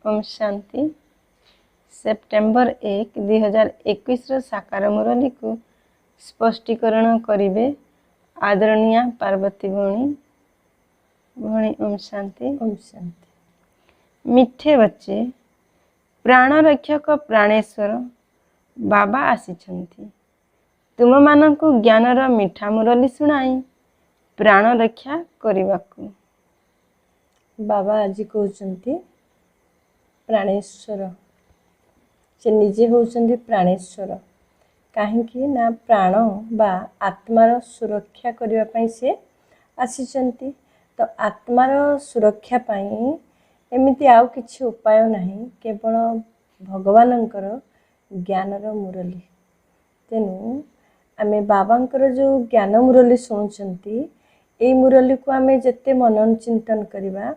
Om Shanti. September 1, 2021 साकार मुरली को स्पष्टीकरण करिवे आदरणीय पार्वती भौणी। ओम शांति। ओम शांति। मिठे बच्चे, प्राण रक्षक प्राणेश्वर बाबा आसीछंती। तुम मानकु ज्ञानर मिठा मुरली सुनाई प्राण रक्षा करिबाकु। बाबा आज कहते प्राणेश्वर से निजे होउछंती प्राणेश्वर कहीं ना प्राण बा आत्मार सुरक्षा करने पाई से आसीचंती। तो आत्मार सुरक्षा पाई एमिति आउ किछि उपाय नहीं, केवल भगवानंकर ज्ञानर मुरली। तेणु आमे बाबांकर जो ज्ञान मुरली शुणुचंती ए मुरली को आमे जेते मनन चिंतन करिबा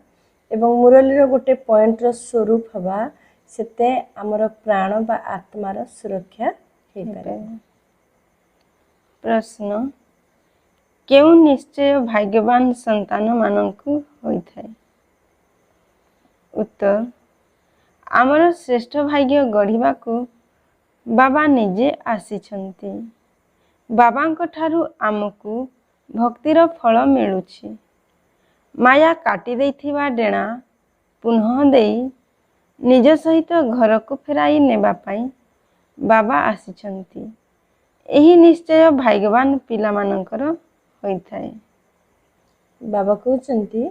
एवं मुरलीर गोटे पॉइंटर स्वरूप हवा सेते आमर प्राण बा आत्मार सुरक्षा हे पारे। प्रश्न, केउ निश्चय भाग्यवान संतान मानकु होइथाय? उत्तर, आमर श्रेष्ठ भाग्य गढ़िबाकु बाबा निजे आसीछंती। बाबांक ठारू आमकु भक्तिर फल मिलुछि। माया काटी देइथिबा डेणा पुनः देई निज सहित घर को फेराई नेबा पाई बाबा आसीछंती। एही निश्चय भाग्यवान पिला मानकर होइथाय। बाबा कहते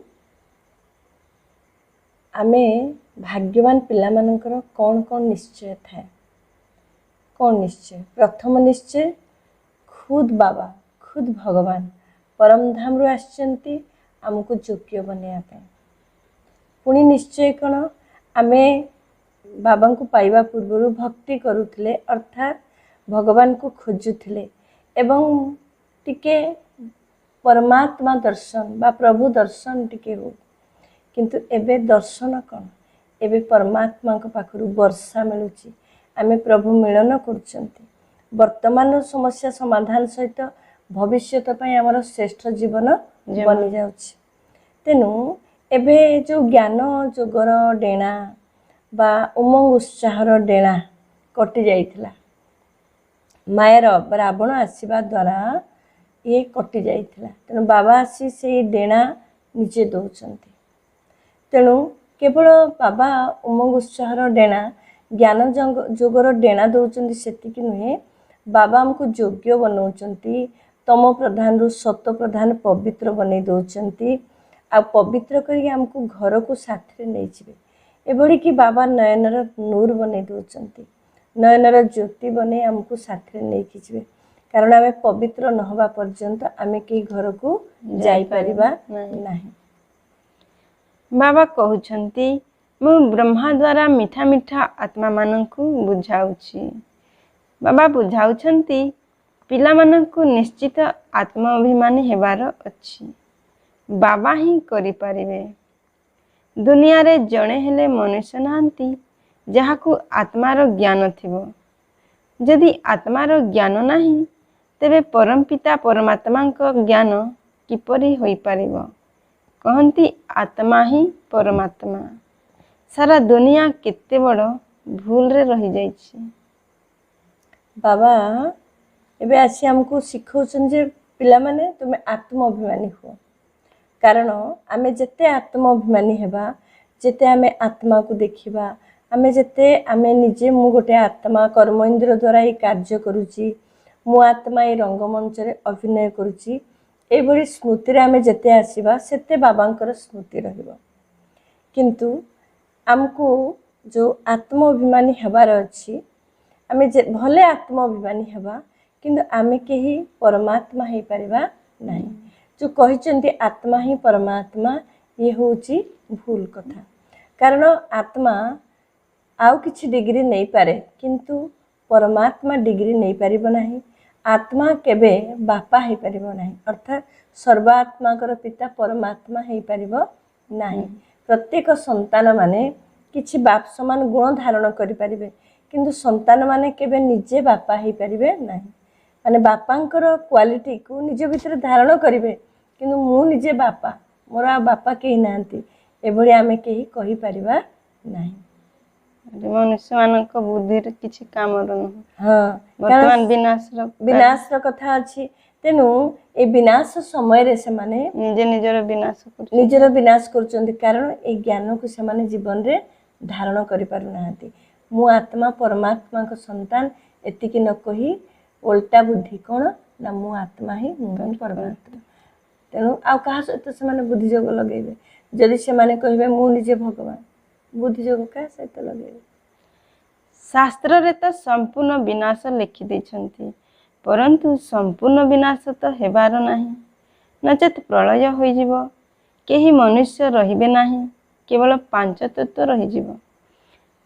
आमे भाग्यवान पिला मानकर कौन कौन निश्चय थाए? कौन निश्चय? प्रथम निश्चय खुद बाबा, खुद भगवान परम धाम रु आछंती आमको योग्य बनैया पाई। पुणी निश्चय कौन? आमे बाबा को पाइबा पूर्व भक्ति करुथिले, अर्थात भगवान को खोजुथिले एवं टिके परमात्मा दर्शन बा प्रभु दर्शन टिके हो। किंतु एबे दर्शन कौन? एबे परमात्मा को पाखरु वर्षा मिलुची, आमे प्रभु मिलन करुचंती। वर्तमान समस्या समाधान सहित भविष्यत पई हमर श्रेष्ठ जीवन बनि जाउची। तेनु एबे जो ज्ञान जोगर डेणा बा उमंग उत्साहर डेणा कटि जाइथिला, मायर रावण आसीबा द्वारा ये कटि जाइथिला। तेनु बाबा आसी से डेणा निजे दौचंती। तेणु केवल बाबा उमंग उत्साहर डेणा ज्ञान जोगर डेणा दौचंती सेतिकी नुहे, बाबा हमको योग्य बनौचंती। तम प्रधान रु सत प्रधान पवित्र बनै दौचंती। आ पवित्र करी हमको घर को साथी नहीं जिवे। एभली कि बाबा नयनर नूर बनै दौचंती, नयनर ज्योति बनै हमको साथी नहीं खिचबे। कारण आमे पवित्र न होबा पर्यंत आमे के घर को जाई परिबा नहीं। बाबा कहउछंती, मु ब्रह्मा द्वारा मिठा मिठा आत्मा मानकु बुझाउछि। बाबा बुझाउछंती पिला मानकु निश्चित आत्माभिमानी हेबार अछि। बाबा ही करि पारिबे। दुनिया रे जणे हेले मनुष्य नांती जहाकु आत्मार ज्ञान थिबो। यदि आत्मार ज्ञान नाही तेबे परम पिता परमात्मांक ज्ञान किपरि होई पारिबो? कहंती आत्मा ही परमात्मा। सारा दुनिया केते बड़ भूल रे रही जाइछि। बाबा एबे आसी हमको सिखौछन जे पिला माने तुमे आत्माभिमानी हो। कारण आमे जेते आत्माभिमानी हेबा, जेते आमे आत्मा को देखिबा, आमे जेते आमे निजे मु गोटे आत्मा कर्म इंद्र द्वारा ये कार्य करूची, मु आत्मा ये रंगमंच रे अभिनय करूची, ए भली स्मृति रे आमे जेते आसीबा सेते बाबांकर स्मृति रहिबो। किंतु हमको जो आत्माभिमानी हेबार अछि, आमे जे भले आत्माभिमानी हेबा किंतु आमे केही परमात्मा हे परिबा नहीं। जो कहिचंती आत्मा ही परमात्मा, ये होची भूल कथा। कारण आत्मा आउ किछि डिग्री नहीं पारे किंतु परमात्मा डिग्री नहीं पारिबो नहीं। आत्मा केबे बापा हे पारिबो नहीं, अर्थात सर्वात्माकर पिता परमात्मा हे पारिबो नहीं। प्रत्येक संतान माने किछि बाप समान गुण धारण करि पारिबे किंतु संतान माने केबे निजे बापा हे पारिबे नहीं। माने बापांकर क्वालिटी को निज भीतर धारण करिवे किंतु मु निजे बापा, मोर बापा केही नांती एभली आमे केही कहि परिबा नहीं। मनुष्य मानक बुद्धि किसी काम नुह हाँ वर्तमान विनाश विनाश कथा अच्छी तेणु ए विनाश समय से माने निजे निजर विनाश निजर विनाश कर कारण ए ज्ञान को से माने जीवन रे धारण करि पारु नाहंती मु आत्मा परमात्मा को संतान एतिकी न कही उल्टा बुद्धि कौन ना मु आत्मा ही मु परमात्मा तेणु आ कहा सहित से माने बुद्धि जोग लगेबे जदि से माने कहबे मु निजे भगवान बुद्धि जोग का सहित लगेबे शास्त्र रे तो संपूर्ण विनाश लिखि दैछंती परंतु संपूर्ण विनाश तो हेबार नाही नचेत प्रलय होई जिवो केही मनुष्य रहिबे नाही केवल पांच तत्व रहि जिवो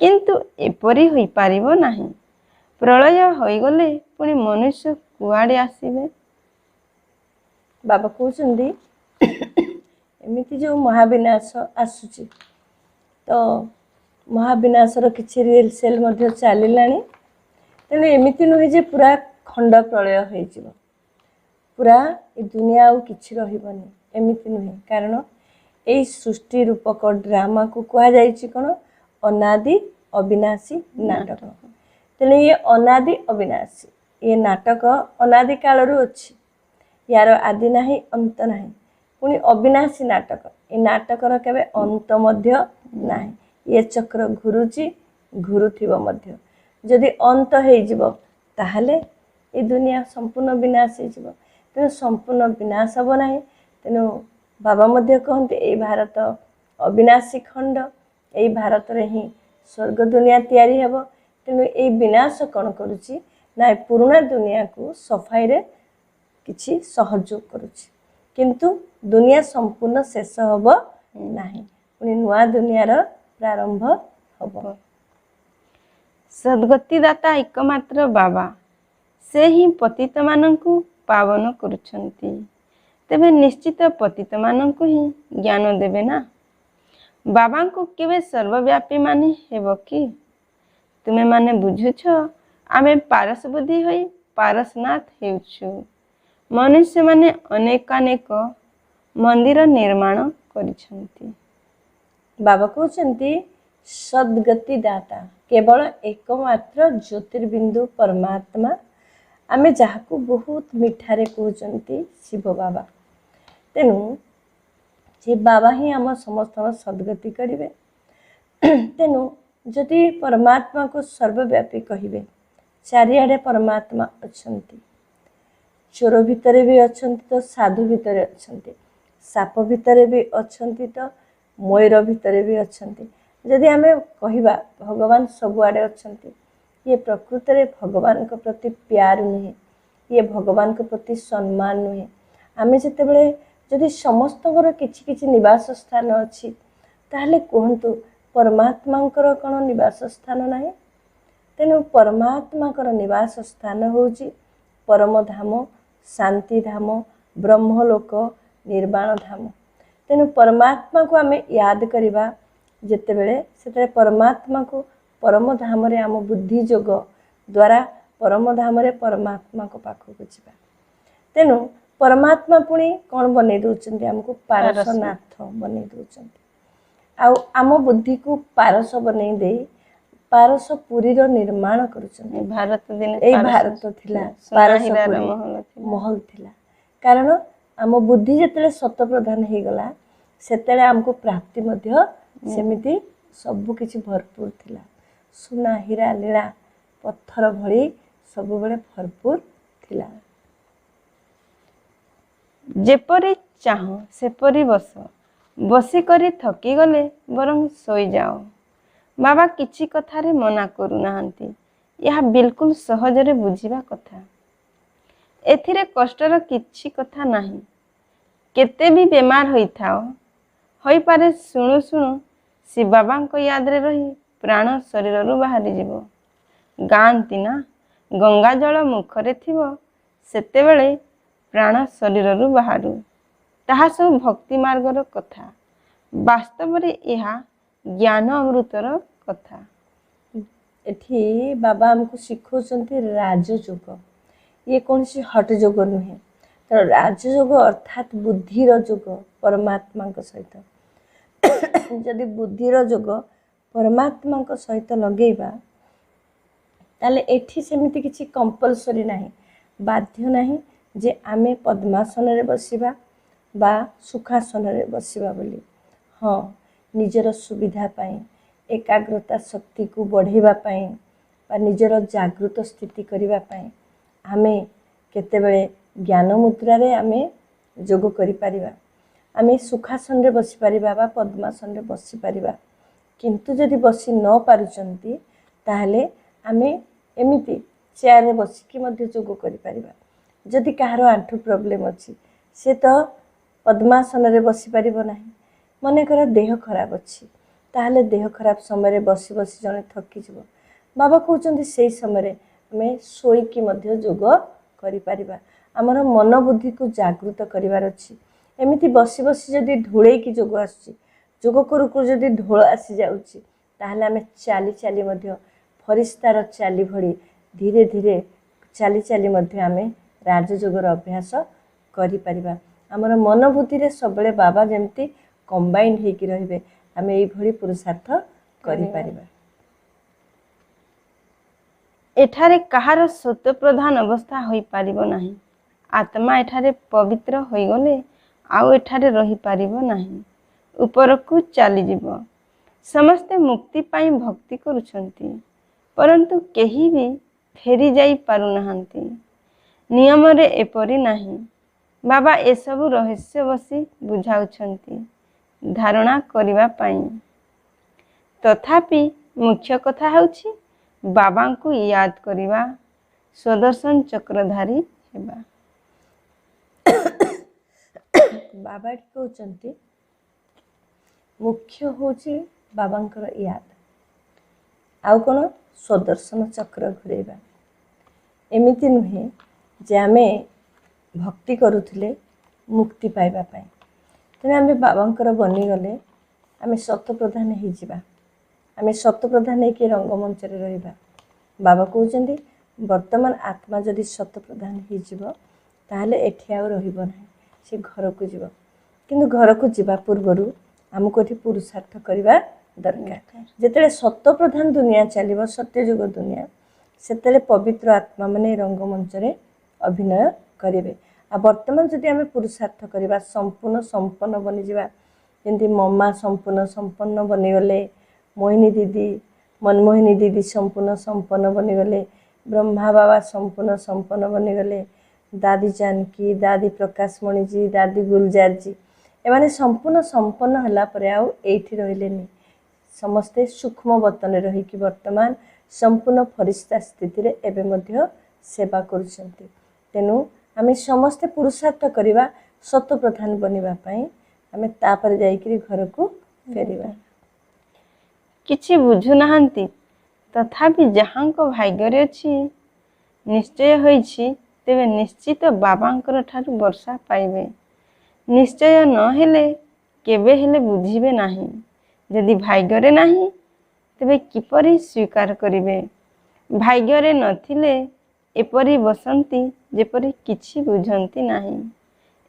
किंतु एपरि होई पारिबो नाही प्रलय होई गले पुणी मनुष्य कुआडे आसीबे बाबा कहउछंदी एमिति जो महाविनाश आसुची तो महाविनाशर किछि रियल सेल मध्ये चलिलानी तेणु एमिति नुहे जे पूरा खंड प्रलय होई जिवो पूरा ए दुनिया आउ किछि रहिबनी एमिति नुहे कारण ए सृष्टि रूपक ड्रामा को कहा जायछि कोन अनादि अविनाशी नाटक तेणु ये अनादि अविनाशी ये नाटक अनादि कालरू अछि यार आदि नाही अंत नाही पुणी अविनाशी नाटक ए नाटकर केबे अंत मध्य नाही ये चक्र घुरुची घुरुथिबो मध्य जदि अंत हेई जिवो ताहले ए दुनिया संपूर्ण विनाश हेई जिवो तेणु संपूर्ण विनाश हबो नाही तेणु बाबा मध्य कहते ए भारत अविनाशी खंड ए भारत रे ही स्वर्ग दुनिया तैयारी हेबो तेणु ए विनाश कोन करूची ना पुराना दुनिया को सफाई रे किछि सहयोग करूची किंतु दुनिया संपूर्ण शेष हबो नाही पुनी नुआ दुनियार प्रारंभ हबो सद्गति दाता एकमात्र बाबा से ही पतित मानंकु पावन करुछंती तेबे निश्चित पतित मानंकु ही ज्ञान देबे ना बाबा को केवे सर्वव्यापी माने हेबो कि तुमे माने बुझुछ आमे पारस बुद्धि होई पारसनाथ हेउछु मनुष्य माने अनेकानेक मंदिर निर्माण करिछंती बाबा कहउछंती सद्गति दाता केवल एकमात्र ज्योतिर्बिंदु परमात्मा आमे जाहाकू बहुत मिठारे कहउछंती शिव बाबा तेणु जे बाबा ही आम समस्त सद्गति करिवे तेणु जदि परमात्मा को सर्वव्यापी कहिबे चारिआडे परमात्मा अछंती चोर भितरे भी अछंती तो साधु भितरे अछंती साप भितरे भी अछंती तो मयूर भितरे भी अछंती जदि आमे कहिबा भगवान सबुआडे अछंती ये प्रकृत रे भगवान को प्रति प्यार नुहे ये भगवान को प्रति सम्मान नुहे आमे जेतेबेले जदि समस्तकर किछि किछि निवास स्थान अछि ताहले कहंतु परमात्मांकर कोन निवास स्थान नाही तेनु परमात्माकर निवास स्थान होउची परम धाम शांति धाम ब्रह्मलोक निर्वाण धाम तेनु परमात्मा को आमे याद करिबा जेतेबेले सेते परमात्मा को परम धाम रे आम बुद्धि जोग द्वारा परम धाम रे परमात्मा को पाखो बुझिबा तेनु परमात्मा पुणी कौन बने दउचंती हमको पारसनाथ बने दउचंती आउ आम बुद्धि को पारस बने दे पारसपुरी रो निर्माण करूचंती भारत दिन ए भारत थिला पारसपुरी महल थिला कारण आम बुद्धि जेतेले सत प्रधान हे गला सेतेले हमको प्राप्ति मध्य सेमिति सब किछि भरपूर थिला सुना हीरा लीला पत्थर भली सब बेले भरपूर थिला जेपरी चाह सेपरी बस बसी करी थकी गले बरं सोई जाओ बाबा किछि कथारे मना करू नाहंती यह बिल्कुल सहजरे बुझिबा कथा एथिरे कष्टर किछि कथा नाही केते भी बेमार होई थाओ होई पारे सुनु सुनु शिव बाबा को याद रे रही प्राण शरीर रु बाहरी जीवो गांती ना गंगा जल मुखरे थिवो सेते बेले प्राण शरीर रु बाहरु ताहा सब भक्ति मार्गर कथा वास्तव रे यह ज्ञान अमृतर कथा एठी बाबा हमको शिखौचंती राजयोग ये कौन सी हट जोग नुहे तो राजयोग अर्थात बुद्धिर जोग परमात्मा सहित जदि बुद्धिर जोग परमात्मा सहित लगेଇବା ताले एठी सेमिति किछि कंपलसरी नाही, बाध्य नाही जे आमे पद्मासन रे बसिबा बा सुखासन रे बसिबा बोली। हाँ, निजर सुविधा पाई, एकाग्रता शक्ति को बढ़ेवा पाई बा निजर जागृत स्थिति करिवा पाई आमे केतेबेले ज्ञान मुद्रा रे आमे जोग करि परिबा। आमे सुखासन रे बसि परिबा बा पद्मासन रे बसि परिबा। किंतु जदि बसि न पारुचंती ताहले आमे एमिति चेयर रे बसिकी मध्य जोग करि परिबा। जदि कहारो आंठु प्रॉब्लम अछि से तो पद्मासन रे बसि परिबो नाही। मने कर देह खराब अछि ताहले देह खराब समय रे बसि बसि जने थकी जिवो। बाबा कहउचंती सेही समय रे आमे सोईकी मध्य जोग करि परिबा। हमर मन बुद्धि को जागृत करिवार अछि। एमिति बसि बसि जदि ढोळेई की जोग आछि, जोग करू करू जदि ढोळ आसी जाउछि ताहले आमे चाली चाली मध्य फरिस्तार चाली भड़ी धीरे धीरे चाली चाली मध्य आमे राजयोगर अभ्यास करि परिबा। हमर मन बुद्धि रे सबले बाबा जेमती कंबाइंड हेकी रहिबे, आमे एई भड़ी पुरुषार्थ करि परिबा। एठारे कहार सत्य प्रधान अवस्था होई पारिबो नाही। आत्मा एठारे पवित्र होई गले आउ एठारे रही पारिबो नाही, ऊपर को चली जीवो। समस्ते मुक्ति पाई भक्ति करुछंती, परंतु केही भी फेरी जाई पारु नहंती। नियम रे एपरि नाही। बाबा ए सब रहस्य बसी बुझाउछंती धारणा करिवा पाई। तथापि मुख्य कथा हेउछि बाबा को याद करिवा, स्वदर्शन चक्रधारी हेबा। बाबा कहउचंती मुख्य होछि बाबांकर याद, आउ कोन स्वदर्शन चक्र घुरेबा। एमिति नुहे जे आमे भक्ति करुथिले मुक्ति पाइबा पाई, तेने आमे बाबांकर बनी गले आमे सत्य प्रधान हे जिबा। आमे सत्य प्रधान हे के रंगमंच रे रहिबा। बाबा कहउचंती वर्तमान आत्मा जदि सत्य प्रधान हे जिवो ताहले एठी आउ रहिबो नाही, से घर को जिवो। किंतु घर को जिबा पूर्वरु हमको एठी पुरुषार्थ करिबा दरकार। जेतेले सत्य प्रधान दुनिया चलिबो, सत्य युग दुनिया, सेतेले पवित्र आत्मा माने रंगमंच रे अभिनय करिवे। आ वर्तमान जदि आमे पुरुषार्थ करिबा संपूर्ण संपन्न बनि जिबा, जेंति मम्मा संपूर्ण संपन्न बनि गले, मोहिनी दीदी मनमोहिनी दीदी संपूर्ण संपन्न बनि गले, ब्रह्मा बाबा संपूर्ण संपन्न बनि गले, दादी जानकी, दादी प्रकाश मणि जी, दादी गुलजार जी एमाने संपूर्ण संपन्न हला परे आउ एठी रहिलेनी। समस्ते सूक्ष्म वतन रही कि वर्तमान संपूर्ण फरिश्ता स्थिति रे एबे मध्य सेवा करुछंती। तेनु आमे समस्ते पुरुषार्थ करिबा सत्य प्रधान बनिबा पई, आमे तापर जाई कि घर को फेरिबा। किछि बुझु नहंती, तथापि जहांको भाग्य अछि निश्चय होइछि, तेबे निश्चित बाबांकर ठारू वर्षा पाइबे। निश्चय न हेले केबे हेले बुझिबे नाही। यदि भाग्य नाही तेबे किपरि स्वीकार करिबे। भाग्य नथिले एपरि बसंती जेपरि किछि बुझंती नाही।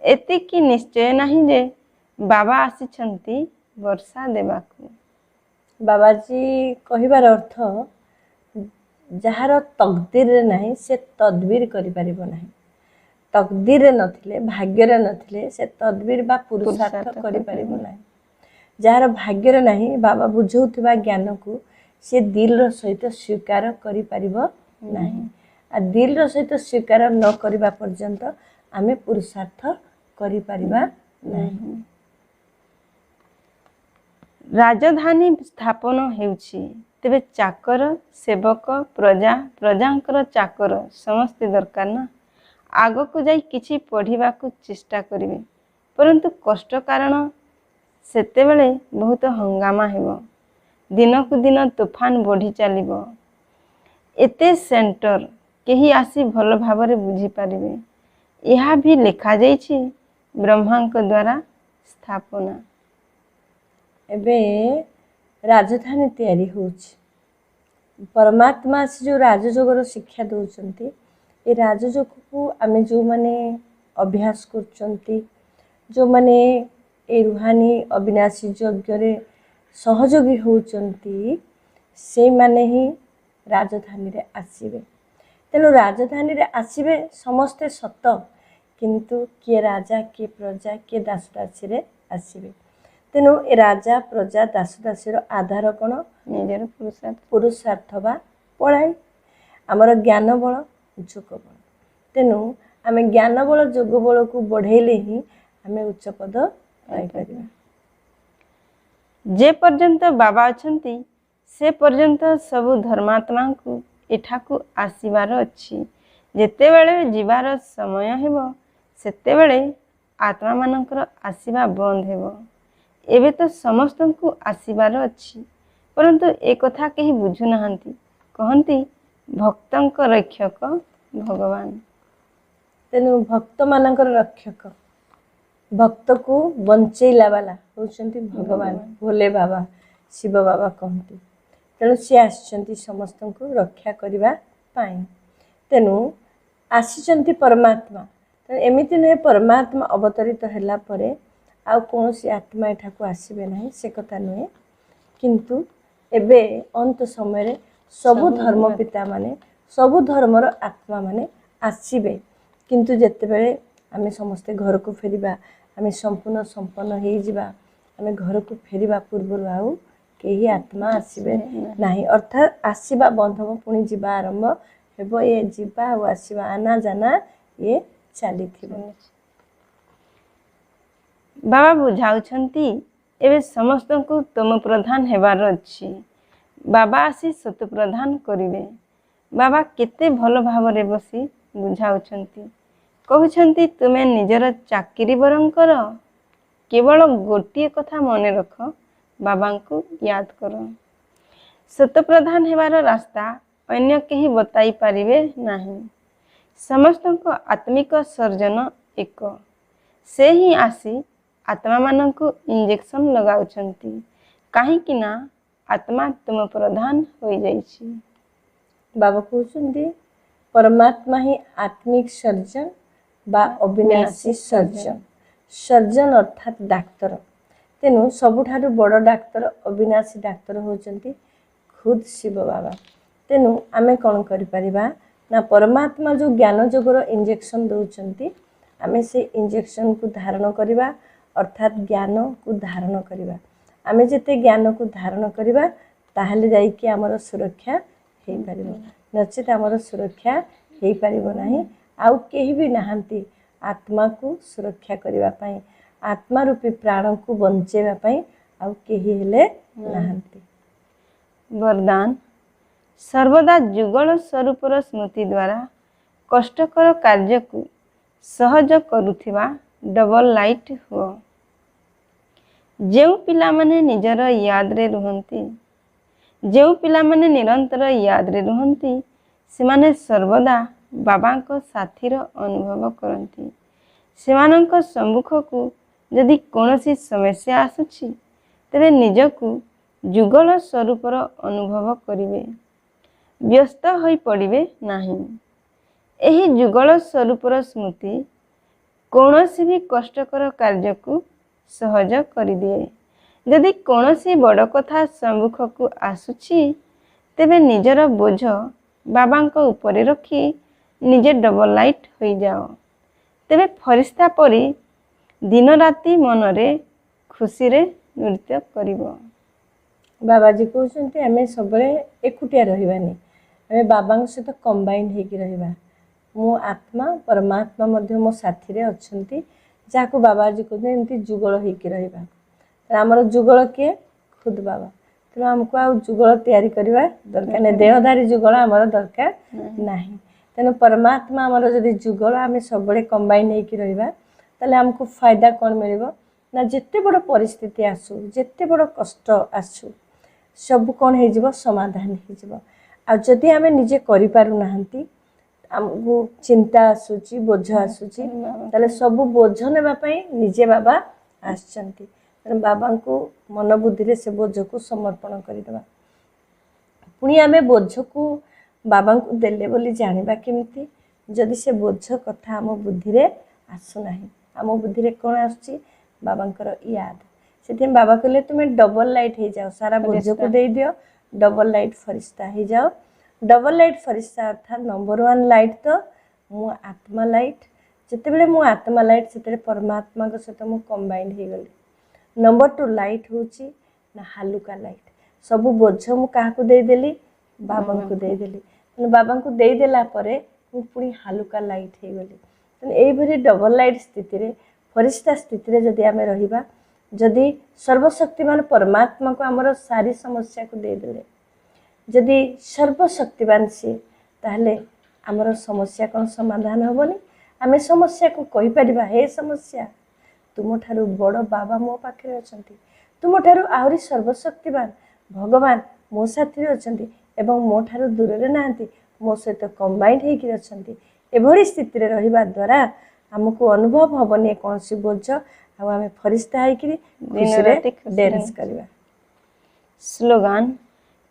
एतिकी निश्चय नाही जे बाबा आसिछंती वर्षा देबाकू। बाबाजी कहिबार अर्थ जहार तकदीर रे नाही से तदबीर करि परिबो नाही। तकदीर रे नथिले, भाग्य रे नथिले से तदबीर बा पुरुषार्थ करि परिबो नाही। जहार भाग्य रे नाही, बाबा बुझौथिबा ज्ञान को से दिल रो सहित स्वीकार करि परिबो नाही। आ दिल रो सहित स्वीकार न करिबा पर्यंत आमे पुरुषार्थ करि परिबा नाही। राजधानी स्थापन हेउछि, तेबे चाकर सेवक प्रजा, प्रजांकर चाकर समस्ते दरकार ना। आग को जाई किछि पढ़िबा को चेष्टा करिवे, परंतु कष्ट कारण सेतेबेले बहुत हंगामा हेबो। दिन को दिन तूफान बढ़ी चलिबो। एते सेंटर केही आसी भल भावरे बुझी पारिबे। यह भी लिखा जाइछि ब्रह्मांक द्वारा स्थापना। एबे राजधानी तैयारी होछि। परमात्मा से जो राजयोगर शिक्षा दउचंती, ए राजयोग को आमे जो माने अभ्यास करचंती, जो माने ए रूहानी अविनाशी यज्ञ रे सहयोगी होउचंती से माने ही राजधानी रे आसीबे। तेणु राजधानी रे आसीबे समस्ते सत, किंतु किए राजा किए प्रजा किए दासदासी रे आसीबे। तेणु ए राजा प्रजा दासदासी रो आधार कौन? ନିଜର ପୁରୁଷାର୍ଥ। पुरुषार्थ बा पढ़ाई, आमर ज्ञान बल जोग बल। तेणु आम ज्ञान बल जोग बल को बढ़ेले ही आम उच्च पद पाइपर। जे पर्यंत बाबा अछंती से पर्यंत सबु धर्मात्मा को एठाकू आसीबार अछि। जेतेबेले जीवार समय हेबो सेतेबेले आत्मा मानकर आसीबा बंद हेबो। एबे तो समस्त को आसीबार अछि, परंतु ए कथा केही बुझु नाहंती। कहंती भक्तंक रक्षक भगवान। तेणु भक्त मानकर रक्षक, भक्त को बंचेला वाला होउचंती भगवान, भोले बाबा, शिव बाबा कहती। तेणु सी आसचंती समस्त को रक्षा करने पाई। तेणु आसीचंती परमात्मा। तेणु एमिति नुहे परमात्मा अवतरित होला परे आउ कौन सी आत्मा एठाकू आसीबे नहीं से कथा नुहे, किंतु एबे अंत समय सबु धर्म पिता माने सबु धर्मर आत्मा माने आसीबे। किंतु जेतेबेले आमे समस्ते घर को फेरिबा, आमे संपूर्ण संपन्न हो जिबा, आमे घर को फेरिबा पूर्व आउ केही आत्मा आसीबे नाही। अर्थात आसीबा बंध हो, पुणी जीवा आरंभ हेबो। ये जीवा आ आसीबा आना जाना ये चलीथिबो। बाबा बुझाउछंती एबे समस्त को तम प्रधान हेबार अछि। बाबा आसी सत प्रधान करिवे। बाबा केते भल भावरे बसी बुझाउछंती। कहउछंती तुमे निजर चाकरी बरं कर, केवल गोटिए कथा मन रख, बाबा को याद कर। सत प्रधान हेबार रास्ता अन्य केही बताई पारिबे नाही। समस्त को आत्मिक सर्जन एक, से ही आसी आत्मा मानन को इंजेक्शन लगाउछंती। काहे कि ना आत्मा तुम प्रधान हो जाइछि। बाबा कहउछंती परमात्मा ही आत्मिक सर्जन बा अविनाशी सर्जन। सर्जन अर्थात डाक्तर। तेणु सबुठारु बड़ डाक्तर अविनाशी डाक्तर होउचंती खुद शिव बाबा। तेणु आमे कौन करिपरिबा ना परमात्मा जो ज्ञान जोगर इंजेक्शन दउचंती, आमे से इंजेक्शन को धारण करिबा, अर्थात ज्ञान को धारण करिबा। आमे जेते ज्ञान को धारण करिबा ताहले जाइकी आमर सुरक्षा हेई परिबो, नचेत आमर सुरक्षा हेई परिबो नाही। आउ केही भी नाहंती आत्मा को सुरक्षा करिबा पई, आत्मा रूपी प्राण को बंचेबा पई आउ केही हेले नाहंती। वरदान सर्वदा जुगल स्वरूपर स्मृति द्वारा कष्टकर कार्य को सहज करुथिबा डबल लाइट हुओ। जेउ पिला माने निजर याद रे रुहंती, जेउ पिला माने निरंतर याद रे रुहंती, सेमाने सर्वदा बाबा को साथीर अनुभव करती। सेमानंक सम्मुख को यदि कौनसी समस्या आसुछि तेरे निजकू जुगल स्वरूपर अनुभव करिवे, व्यस्त होई पड़िवे नाही। एही जुगल स्वरूपर स्मृति कौनसी भी कष्टकर कार्य को सहज करिदिए। यदि कौनसी बड़ कथा सम्मुख को आसुछि तेबे निजर बोझ बाबांक उपरे रखी निजे डबल लाइट हो जाओ। तेबे फरिश्ता परी दिन राति मनरे खुशी रे नृत्य करिवो। बाबाजी कहउछंती आमे सबले एकुटिया रहिबानी, आमे बाबांक सहित कंबाइंड हेकी रहिबा। मो आत्मा परमात्मा मध्य मो साथी रे अछंती, जाको बाबाजी कहते एमती जुगल हेकी रहिबा। आमर जुगल के खुद बाबा। तेणु आमको आ जुगल तैयारी करवा दरकार नहीं, देहधारी जुगल आमर दरकार नहीं। तेणु परमात्मा आमर जदि जुगल आम सब कंबाइन होकर रहिबा ताले आमको फायदा कौन मिलिबो ना, जेते बड़ परिस्थिति आसू, जेते बड़ कष्ट आसू, सब कौन हो जिवो समाधान हो जिवो। आ जदि आमे निजे करि पारु नाहंती, आमको चिंता आसूची, बोझ आसूची, ताले सब बोझ नेबा पई निजे बाबा आसचंती। बाबा को मन बुद्धि रे से बोझ को समर्पण करदेवा। पुणी आमे बोझ को बाबा को देले बोली जानिबा केमिति, जदि से बोझ कथा आम बुद्धि रे आसु नाही। आम बुद्धि रे कोन आसुची? बाबांकर याद। से बाबा कहले तुम्हें डबल लाइट हो जाओ, सारा बोझ को दे दियो, डबल लाइट फरिश्ता हो जाओ। डबल लाइट फरिश्ता अर्थात नंबर 1 लाइट तो मु आत्मा लाइट, जितेबले मु आत्मा लाइट से परमात्मा सहित मु कंबाइंड हो गली। नंबर 2 लाइट होची ना हालुका लाइट, सब बोझ मु काहाकू देदेली, बाबा को देदेली। बाबा को देदेला परे मु पुणी हालुका लाइट हो गली। यही डबल लाइट स्थिति रे, फरिश्ता स्थिति रे जदि आमे रहिबा, जदि सर्वशक्तिमान परमात्मा को आमर सारी समस्या को देदेले, जदि सर्वशक्तिमान सी, ताहले आमर समस्या कौन समाधान हेनी। आमे समस्या को कहि परिबा, हे समस्या तुम ठारू बड़ बाबा मो पाखे अछंती, तुम ठारू आहरी सर्वशक्तिमान भगवान मो साथी अछंती एवं मो ठारू दूर रे नाहंती, मो सहित कंबाइंड हेकि अछंती। एभली स्थिति रे रहिबा द्वारा हमको अनुभव हबनी कौन सी बोझ, आमे फरिश्ता हेकि दिन राति डांस करबा। स्लोगान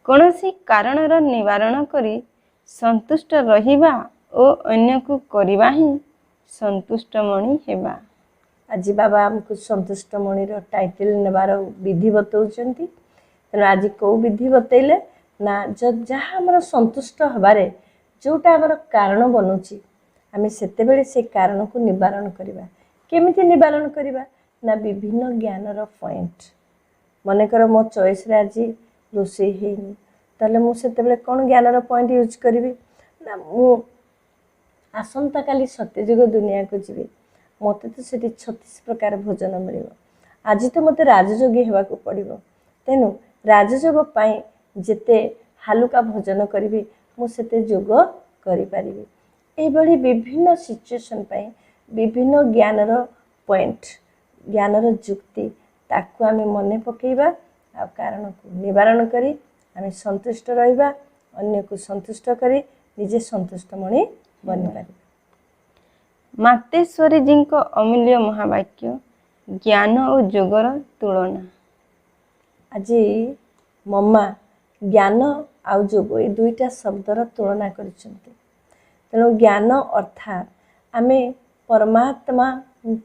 कौनसी कारणर निवारण करी संतुष्ट रहिबा ओ अन्य को करिबा ही संतुष्ट मणि हेबा। आज बाबा हमको संतुष्ट मणिर टाइटल नेबार विधि बतौचंती। तेणु आज कौ विधि बतैले ना जहाँ आमर संतुष्ट हबारे जोटा आमर कारण बनुची, आमे सेतेबेले से कारण को निवारण करिबा। केमिति निवारण करिबा ना विभिन्न ज्ञानर पॉइंट। मनेकर मो चॉइस रे आज रोषेई हेनी, ताले मु सेतेबेले कोन ज्ञानर पॉइंट यूज करिबी ना मु आसंता काली सत्यजुग दुनिया को जीवी, मते तो सेठी 36 प्रकार भोजन मिलिबो। आज तो मते राजयोगी हेबा को पड़िबो, तेनु राजयोग पाई जेते हालुका भोजन करिबी मु सेते जोग करि परिबी। एभली विभिन्न सिचुएशन पाई विभिन्न ज्ञानर पॉइंट, ज्ञानर युक्ति ताकू आमे मने पकेइबा आ कारण को निवारण करी आमे संतुष्ट रहिबा, अन्य को संतुष्ट करी निजे संतुष्ट मणि बनि पारिबा। मातेश्वरी जी को अमूल्य महावाक्य ज्ञान और जोगर तुलना। आज मम्मा ज्ञान आउ जोग ये दुईटा शब्दर तुलना करिसेंती। तेणु ज्ञान अर्थात आमे परमात्मा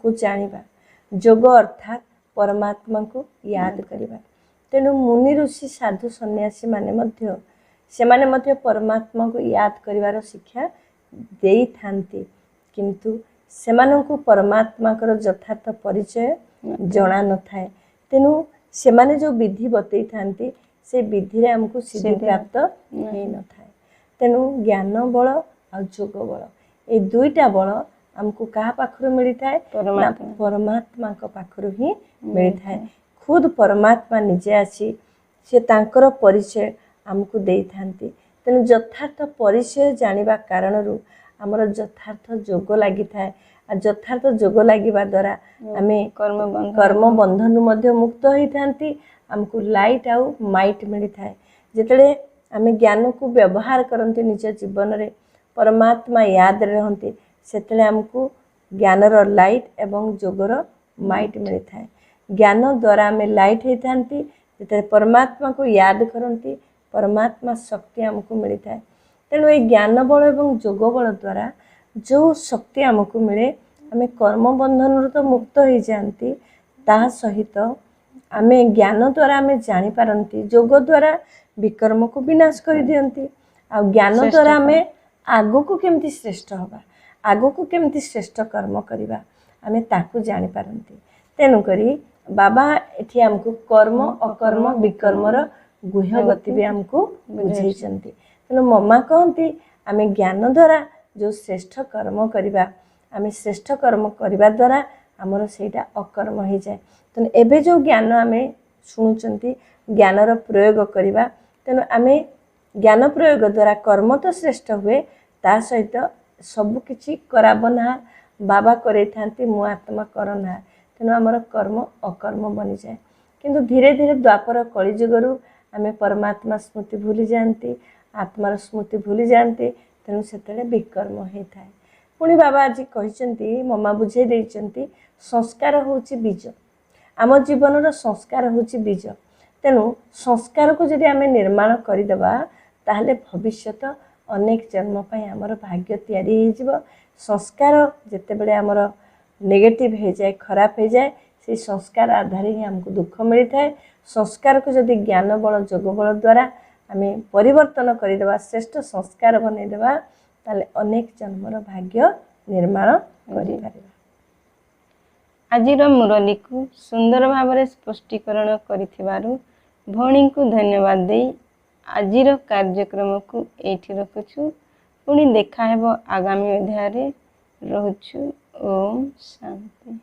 को जानिबा, जोग अर्थात परमात्मा को याद करिबा। तेणु मुनि ऋषि साधु सन्यासी माने मध्य सेमाने मध्य परमात्मा को याद करिवार शिक्षा देई थांती, किंतु सेमानंकु परमात्मा कर यथार्थ परिचय जणा न थाए। तेणु सेमाने जो विधि बतई थांती से विधि रे हमको सिद्धि प्राप्त नहीं न थाए। तेणु ज्ञान बल आ जोग बल ए दुईटा बल हमको कहा पाखरु मिली थाए, परमात्मा को पाखरु ही मिली थाए। खुद परमात्मा निजे आसी से तांकर परिचय हमको देई थांती। तेणु यथार्थ परिचय जानिबा कारणरू आमर यथार्थ जोग लगी थाए। यथार्थ जोग लगिबा द्वारा आमे कर्म बंधन मध्य मुक्त होई थांती। हमको लाइट आउ माइट मिली थाए। जेतले आमे ज्ञान को व्यवहार करंती निज जीवन रे, परमात्मा याद रहंती, सेतले हमको ज्ञानर लाइट एवं जोगर माइट मिली थाए। ज्ञान द्वारा आमे लाइट होई थांती, जेतले परमात्मा को याद करंती परमात्मा शक्ति हमको मिली थाए। तेणु ये ज्ञान बल एवं जोग बल द्वारा जो शक्ति हमको मिले, आमे कर्म बंधन तो मुक्त हो जाती, ता सहित आमे ज्ञान द्वारा आमे जानी पारंती, जोग द्वारा विकर्म को विनाश कर दियंती। आ ज्ञान द्वारा आमे आगो को केमती श्रेष्ठ हबा, आगो को केमती श्रेष्ठ कर्म करिबा आमे ताकू जानी पारंती। तेणु करी बाबा एठी हमको कर्म अकर्म विकर्मर गुह्य गति भी हमको बुझाइछंती। तेणु मम्मा कहती आमे ज्ञान द्वारा जो श्रेष्ठ कर्म करिबा, आमे श्रेष्ठ कर्म करिबा द्वारा आमर सेटा अकर्म हो जाए। तेणु एबे जो ज्ञान आमे शुणुचंती ज्ञानर प्रयोग करिबा, तेणु आमे ज्ञान प्रयोग द्वारा कर्म तो श्रेष्ठ हुए, ता सहित सब किछि कराबना बाबा करे थांती, मु आत्मा करना। तेणु आमर कर्म अकर्म बनी जाए। किंतु धीरे धीरे द्वापर कलिजुगरु आमे परमात्मा स्मृति भूली जाती, आत्मार स्मृति भूली जाती। तेणु सेतले विकर्म होता है। पुणी बाबा आज कहते मम्मा बुझे देइचंती संस्कार होची बीज, आम जीवन संस्कार होची बीज। तेणु संस्कार को जदि आमे निर्माण करदेबा ताहले भविष्यत अनेक जन्म पाई आमर भाग्य तैयारी हो जिवो। संस्कार जेतेबेले आमर नेगेटिव हो जाए, खराब हो जाए, से संस्कार आधार ही आमको दुख मिलता है। संस्कार को जदि ज्ञान बल जोग बल द्वारा आम परिवर्तन करदेवा, श्रेष्ठ संस्कार बनईदेवा, ताले अनेक जन्मर भाग्य निर्माण कर। आजिर मुरली को सुंदर भाव स्पष्टीकरण करिथिबारु भौणी को धन्यवाद दे आजिर कार्यक्रम को एठी रखुछु। पुणी देखा हेबो आगामी अध्याय रे। रहुछु। ओम शांति।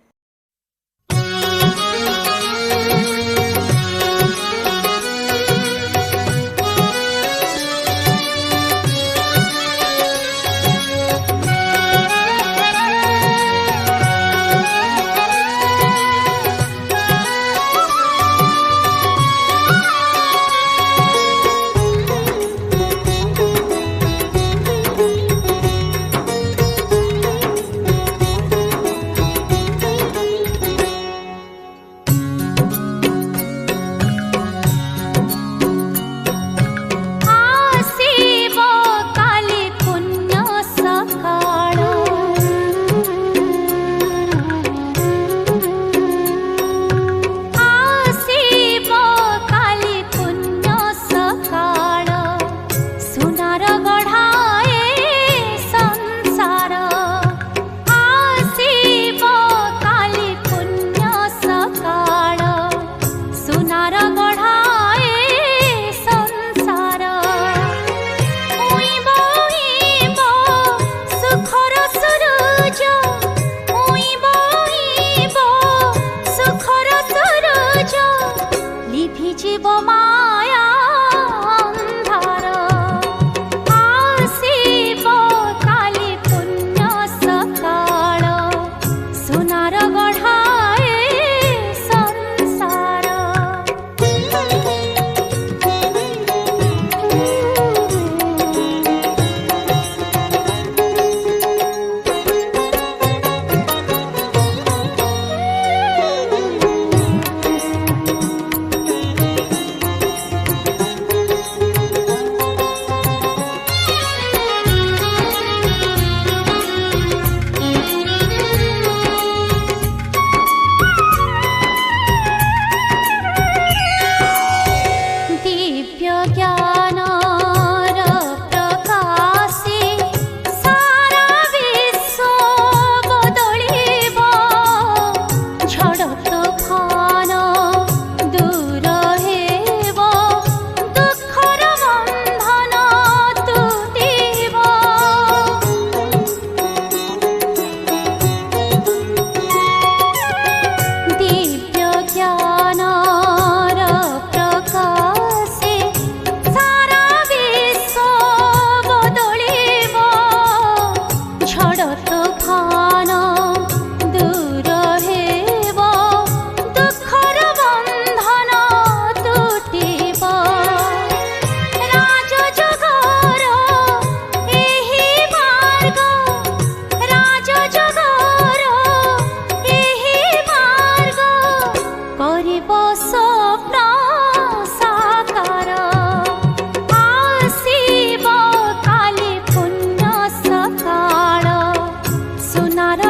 सुनार